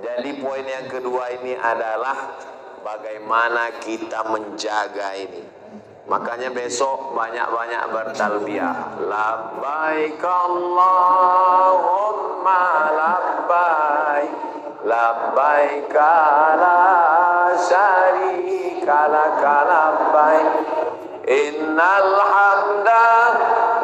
Jadi poin yang kedua ini adalah bagaimana kita menjaga ini. Makanya besok banyak-banyak bertalbiyah. Labbaik Allahumma labbaik, labbaik la syarika lak labbaik, innal hamda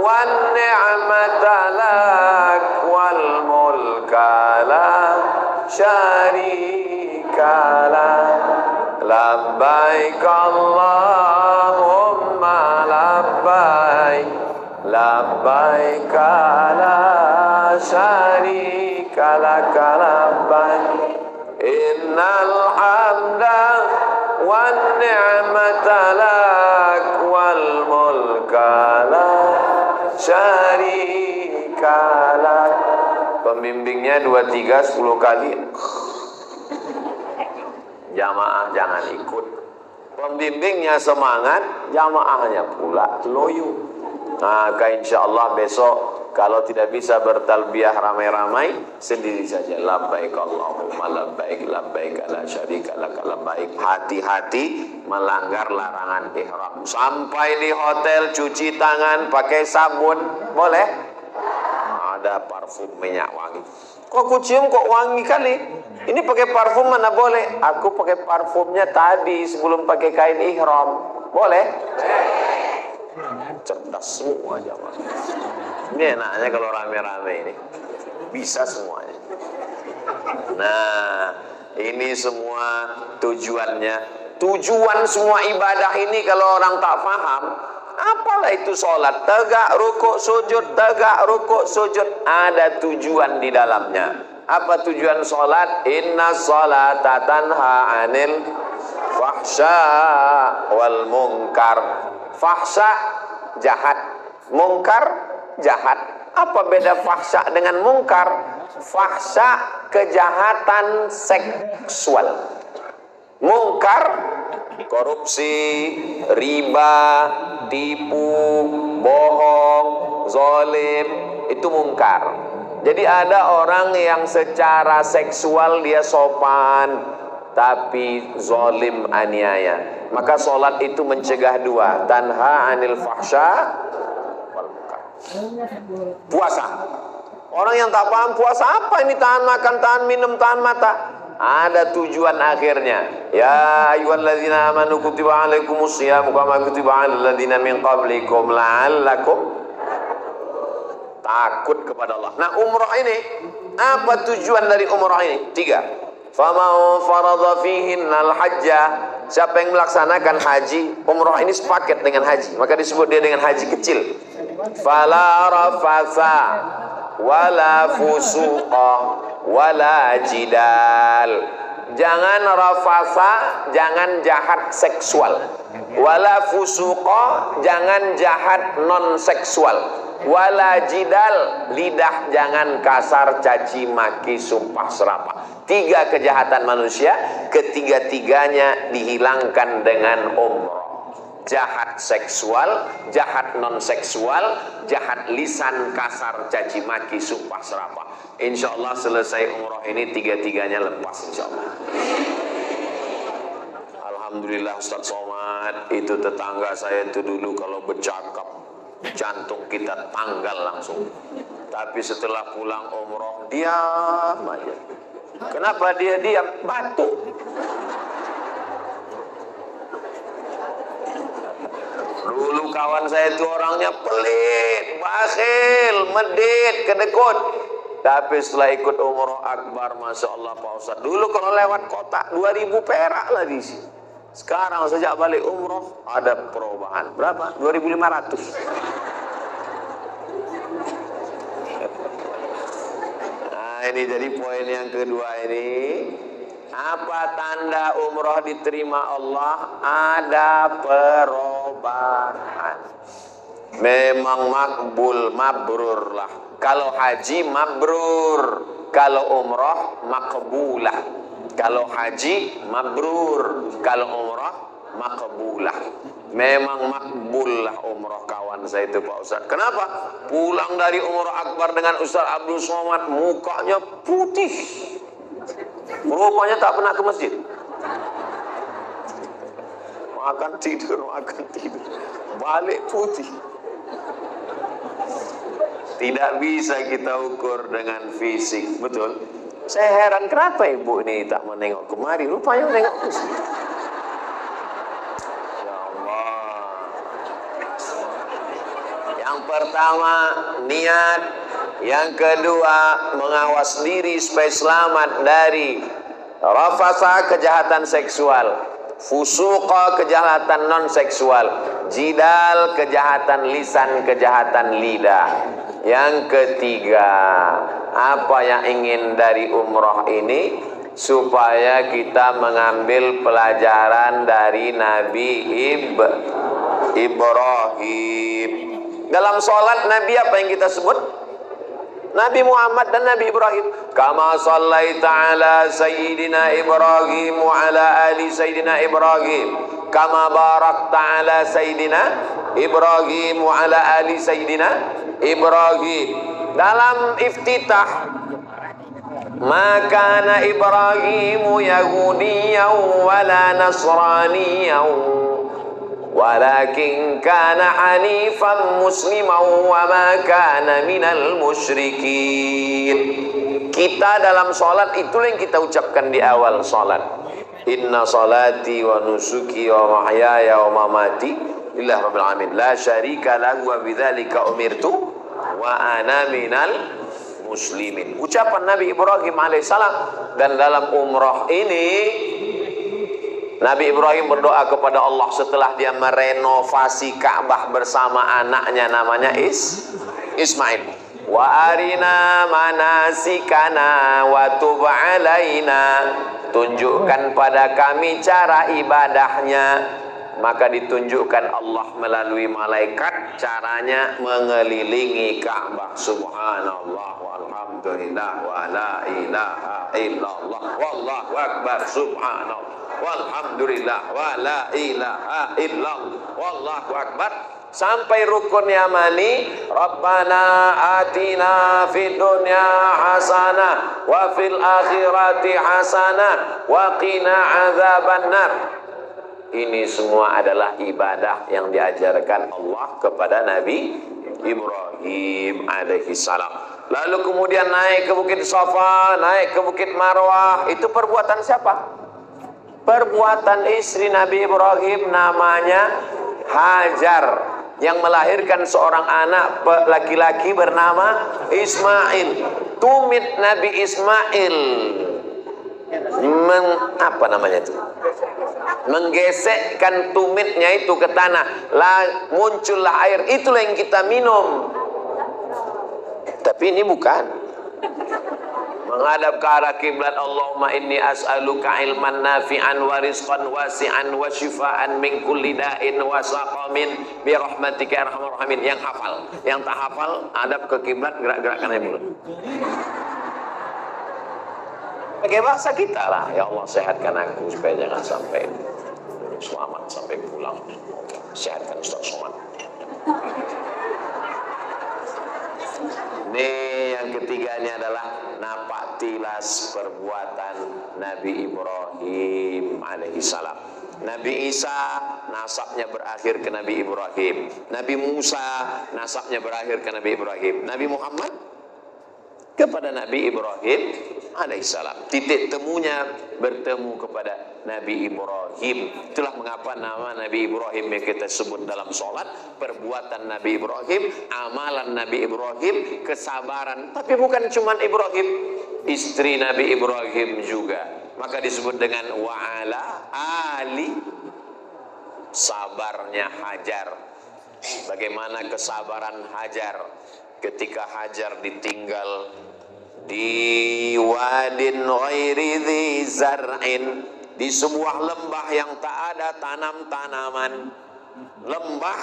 wan ni'mata lak wal mulka la syarika lak. Labbaik Allahumma labbaik, labbaik la syarika lak labbaik, innal hamda wan ni'mata lak wal mulka la syarika lak. Pembimbingnya 2, 3, 10 kali. Jamaah jangan ikut. Pembimbingnya semangat, jamaahnya pula loyo. Maka insya Allah besok kalau tidak bisa bertalbiyah ramai-ramai, sendiri saja. Labbaik Allahumma labbaik, labbaik la syarika lak labbaik. Hati-hati melanggar larangan ihram. Sampai di hotel cuci tangan pakai sabun, boleh? Ada parfum minyak wangi. Kok aku cium kok wangi kali? Ini pakai parfum mana boleh? Aku pakai parfumnya tadi sebelum pakai kain ihram. Boleh? Cerdas semua jamaah. Ini enaknya kalau rame-rame ini. Bisa semuanya. Nah, ini semua tujuannya. Tujuan semua ibadah ini kalau orang tak paham, apalah itu sholat? Tegak, rukuk, sujud, tegak, rukuk, sujud. Ada tujuan di dalamnya. Apa tujuan sholat? Inna sholata tanha anil fahsya wal munkar. Fahsya, jahat. Munkar, jahat. Apa beda fahsya dengan munkar? Fahsya, kejahatan seksual. Munkar, korupsi, riba, tipu, bohong, zalim, itu munkar. Jadi ada orang yang secara seksual dia sopan, tapi zalim, aniaya. Maka sholat itu mencegah dua, tanha anil fahsya wal munkar. Puasa, orang yang tak paham puasa apa ini, tahan makan, tahan minum, tahan mata. Ada tujuan akhirnya. Ya ayyuhalladzina amanu kutiba alaikumus syiyam kama kutiba alal ladzina min qablikum la'allakum takut kepada Allah. Nah, umrah ini, apa tujuan dari umrah ini? 3. Faman faradha fihinnal hajjah, siapa yang melaksanakan haji, umrah ini sepaket dengan haji, maka disebut dia dengan haji kecil. Fala rafatha wala fusuqa wala jidal. Jangan rafatha, jangan jahat seksual. Wala fusuqa, jangan jahat non seksual. Wala jidal, lidah jangan kasar, caci maki, sumpah serapah. 3 kejahatan manusia, ketiga-tiganya dihilangkan dengan umrah. Jahat seksual, jahat non seksual, jahat lisan, kasar, caci maki, sumpah serapah. Insya Allah selesai umrah ini 3-tiganya lepas insya Allah. Alhamdulillah Ustaz Somad, itu tetangga saya itu dulu kalau bercakap jantung kita tanggal langsung. Tapi setelah pulang umroh diam aja. Kenapa dia diam? Batuk. Dulu kawan saya itu orangnya pelit, bakhil, medit, kedekut. Tapi setelah ikut umroh akbar, Masya Allah Pak Ustaz, dulu kalau lewat kota 2000 perak lah di sini. Sekarang sejak balik umroh ada perubahan. Berapa? 2.500. Nah, ini jadi poin yang kedua ini. Apa tanda umroh diterima Allah? Ada perubahan. Memang makbul, mabrur lah. Kalau haji mabrur, kalau umroh makbulah. Kalau haji mabrur, kalau umrah makbulah. Memang makbul lah umrah kawan saya itu Pak Ustaz. Kenapa? Pulang dari umrah akbar dengan Ustaz Abdul Somad, mukanya putih. Rupanya tak pernah ke masjid. Makan tidur, balik putih. Tidak bisa kita ukur dengan fisik, betul? Saya heran kenapa ibu ini tak menengok kemari, rupanya menengok ke sini. Ya Allah. Yang pertama niat, yang kedua mengawas diri supaya selamat dari rafasa, kejahatan seksual, fusuqa, kejahatan non seksual, jidal, kejahatan lisan, kejahatan lidah. Yang ketiga, apa yang ingin dari umroh ini? Supaya kita mengambil pelajaran dari Nabi Ibrahim. Dalam sholat Nabi apa yang kita sebut? Nabi Muhammad dan Nabi Ibrahim. Kama sallaita ala Sayyidina Ibrahim wa ala ali Sayyidina Ibrahim. Kama barakta ala Sayyidina Ibrahim wa ala ali Sayyidina Ibrahim. Dalam iftitah, maka Ibrahimu Yahudiyan wala Nasraniyan walakin kana hanifan musliman wa ma kana minal musyrikin. Kita dalam sholat itulah yang kita ucapkan di awal sholat. Inna salati wa nusuki wa mahyaya wa mamati lillahi rabbil alamin la syarika lahu wa bidzalika umirtu wa ana minal muslimin. Ucapan Nabi Ibrahim alaihissalam. Dan dalam umrah ini Nabi Ibrahim berdoa kepada Allah setelah dia merenovasi Ka'bah bersama anaknya namanya Ismail. Wa arina manasikana wa tub alaina. Tunjukkan pada kami cara ibadahnya. Maka ditunjukkan Allah melalui malaikat caranya mengelilingi Ka'bah. Subhanallah walhamdulillah wa la ilaha illallah wallahu akbar. Subhanallah walhamdulillah wa la ilaha illallah wallahu akbar. Sampai rukun yamani, Rabbana atina fid dunya hasanah wa fil akhirati hasanah wa qina adzabannar. Ini semua adalah ibadah yang diajarkan Allah kepada Nabi Ibrahim alaihissalam. Lalu kemudian naik ke Bukit Safa, naik ke Bukit Marwah. Itu perbuatan siapa? Perbuatan istri Nabi Ibrahim namanya Hajar, yang melahirkan seorang anak laki-laki bernama Ismail. Tumit Nabi Ismail apa namanya itu? Menggesekkan tumitnya itu ke tanah, muncullah air. Itulah yang kita minum. Tapi ini bukan menghadap ke arah kiblat. Allahumma inni as'aluka ilman nafi'an wa rizqan wasi'an wa shifaan min kulli da'in wa saqamin bi rahmatika ya arhamar rahimin. Yang hafal, yang tak hafal hadap ke kiblat, gerak-gerakkan mulut. Pakai bahasa kita lah. Ya Allah, sehatkan aku supaya jangan sampai selamat sampai pulang. Sehatkan Ustaz Somad. Ini yang ketiganya adalah napak tilas perbuatan Nabi Ibrahim alaihissalam. Nabi Isa nasabnya berakhir ke Nabi Ibrahim. Nabi Musa nasabnya berakhir ke Nabi Ibrahim. Nabi Muhammad kepada Nabi Ibrahim alaihissalam. Titik temunya bertemu kepada Nabi Ibrahim. Itulah mengapa nama Nabi Ibrahim yang kita sebut dalam sholat, perbuatan Nabi Ibrahim, amalan Nabi Ibrahim, kesabaran. Tapi bukan cuma Ibrahim, istri Nabi Ibrahim juga. Maka disebut dengan wa'ala ali, sabarnya Hajar. Bagaimana kesabaran Hajar ketika Hajar ditinggal di wadin ghairi dzi zar'in, di sebuah lembah yang tak ada tanam-tanaman. Lembah,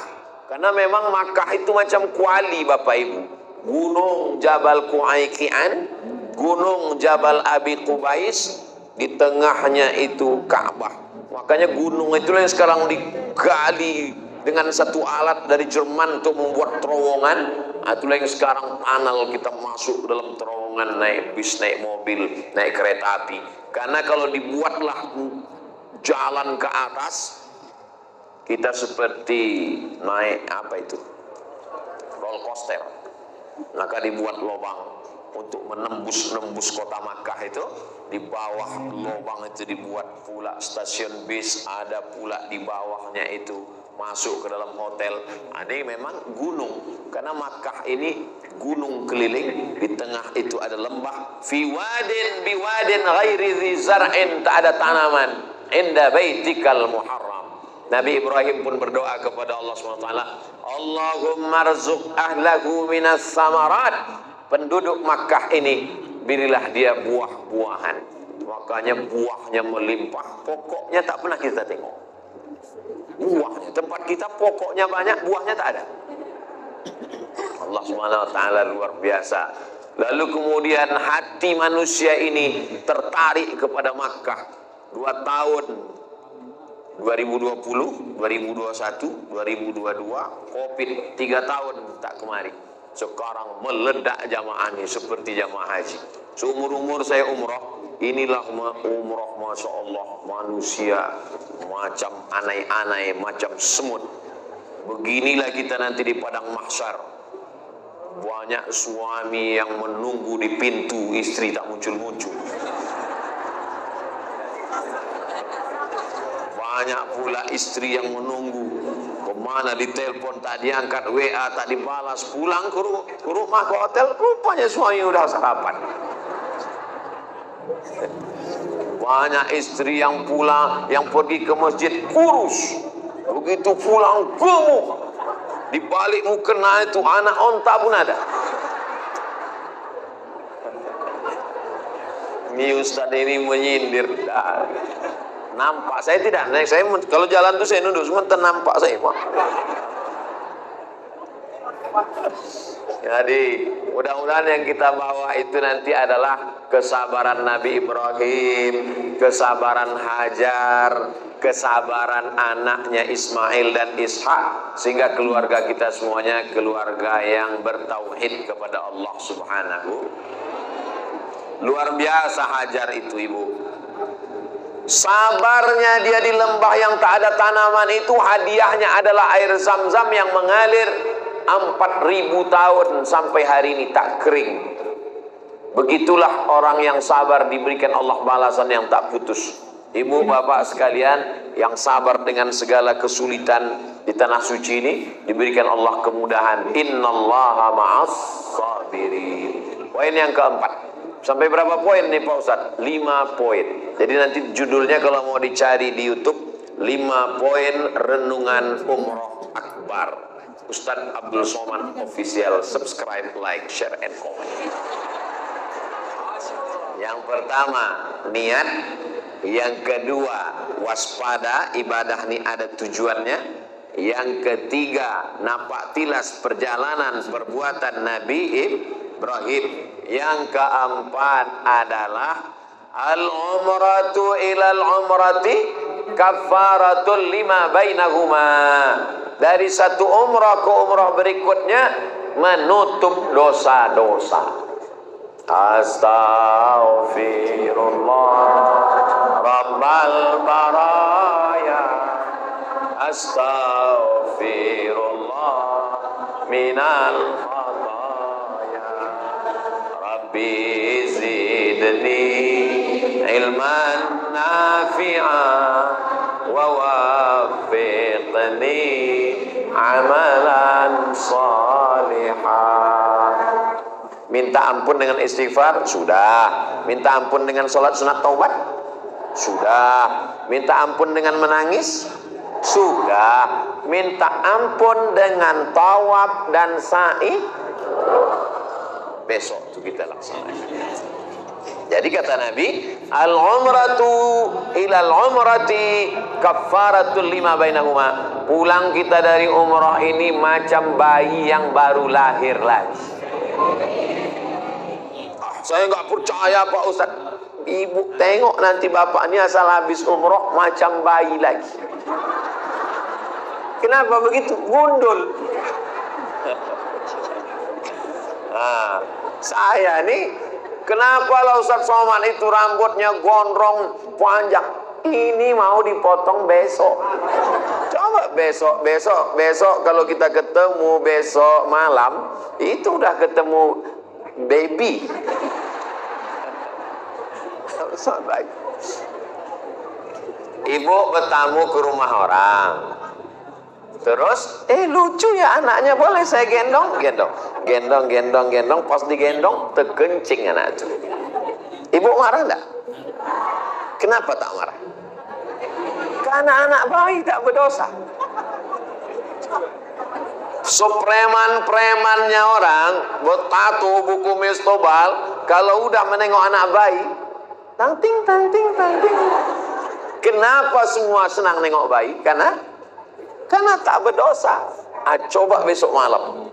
karena memang Makkah itu macam kuali Bapak Ibu. Gunung Jabal Qu'aiqian, Gunung Jabal Abi Qubais, di tengahnya itu Ka'bah. Makanya gunung itulah yang sekarang digali dengan satu alat dari Jerman untuk membuat terowongan. Itulah yang sekarang panel kita masuk dalam terowongan, naik bis, naik mobil, naik kereta api. Karena kalau dibuatlah jalan ke atas, kita seperti naik apa itu? Roller coaster. Maka dibuat lubang untuk menembus kota Makkah itu. Di bawah lubang itu dibuat pula stasiun bis, ada pula di bawahnya itu masuk ke dalam hotel. Ini memang gunung, karena Makkah ini gunung keliling, di tengah itu ada lembah. Fi wadin biwadin ghairi dzi zar'in, tak ada tanaman, inda baitikal muharram. Nabi Ibrahim pun berdoa kepada Allah SWT, Allahumma rzuq ahlahu minas samarat, penduduk Makkah ini berilah dia buah-buahan. Makanya buahnya melimpah, pokoknya tak pernah kita tengok. Buahnya, tempat kita pokoknya banyak, buahnya tak ada. Allah SWT luar biasa. Lalu kemudian hati manusia ini tertarik kepada Makkah. 2 tahun 2020, 2021, 2022, Covid 3 tahun tak kemari. Sekarang meledak jamaahnya seperti jamaah haji. Seumur-umur saya umrah, inilah umrah Masya Allah, manusia macam anai-anai, macam semut. Beginilah kita nanti di padang mahsyar. Banyak suami yang menunggu di pintu, istri tak muncul-muncul. Banyak pula istri yang menunggu, kemana ditelepon tak diangkat, WA tak dibalas, pulang ke rumah ke hotel, rupanya suami udah sarapan. Banyak istri yang pulang, yang pergi ke masjid kurus, begitu pulang gemuk, di balik mukena itu anak onta pun ada. Ini Ustaz ini menyindir. Nampak saya tidak, saya kalau jalan tuh saya nunduk, semua ternampak saya Pak. Jadi mudah-mudahan yang kita bawa itu nanti adalah kesabaran Nabi Ibrahim, kesabaran Hajar, kesabaran anaknya Ismail dan Ishak, sehingga keluarga kita semuanya keluarga yang bertauhid kepada Allah Subhanahu. Luar biasa Hajar itu ibu. Sabarnya dia di lembah yang tak ada tanaman itu, hadiahnya adalah air zam-zam yang mengalir 4.000 tahun sampai hari ini tak kering. Begitulah orang yang sabar diberikan Allah balasan yang tak putus. Ibu bapak sekalian yang sabar dengan segala kesulitan di tanah suci ini, diberikan Allah kemudahan. Innallaha ma'as sabirin. Poin yang keempat. Sampai berapa poin nih Pak Ustadz? 5 poin. Jadi nanti judulnya kalau mau dicari di YouTube, 5 poin renungan umroh akbar. Ustadz Abdul Somad Official. Subscribe, like, share, and comment. Yang pertama, niat. Yang kedua, waspada. Ibadah ini ada tujuannya. Yang ketiga, napak tilas perjalanan perbuatan Nabi Ibrahim. Yang keempat adalah al-umratu ilal umrati kafaratul lima bainahuma. Dari satu umrah ke umrah berikutnya menutup dosa-dosa. Astaghfirullah Rabbal baraya, astaghfirullah minal Rabbi zidni ilman nafi'an wa waffiqni amalan salihan. Minta ampun dengan istighfar? Sudah. Minta ampun dengan sholat sunat taubat? Sudah. Minta ampun dengan menangis? Sudah. Minta ampun dengan tawaf dan sa'i? Besok itu kita laksanakan. Jadi kata Nabi, al-umratu ilal umrati kafaratul lima bainahuma. Pulang kita dari umrah ini macam bayi yang baru lahir lagi. Saya nggak percaya Pak Ustadz. Ibu tengok nanti bapaknya asal habis umrah macam bayi lagi. Kenapa begitu? Gundul. Nah, saya nih, kenapa lah Ustaz Somad itu rambutnya gondrong panjang? Ini mau dipotong besok. Coba besok kalau kita ketemu besok malam, itu udah ketemu baby. Ibu bertamu ke rumah orang. Terus, lucu ya anaknya, boleh saya gendong? Gendong, pas digendong, terkencing anak itu. Ibu marah enggak? Kenapa tak marah? Karena anak bayi tak berdosa. So preman-premannya orang, bertato, buku mis tebal, kalau udah menengok anak bayi, tangting. Kenapa semua senang nengok bayi? Karena tak berdosa. Coba besok malam.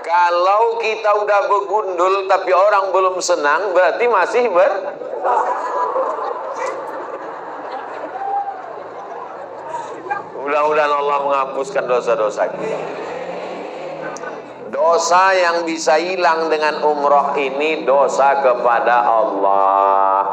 Kalau kita udah begundul tapi orang belum senang, berarti masih Mudah-mudahan Allah menghapuskan dosa-dosa kita. Dosa yang bisa hilang dengan umroh ini dosa kepada Allah.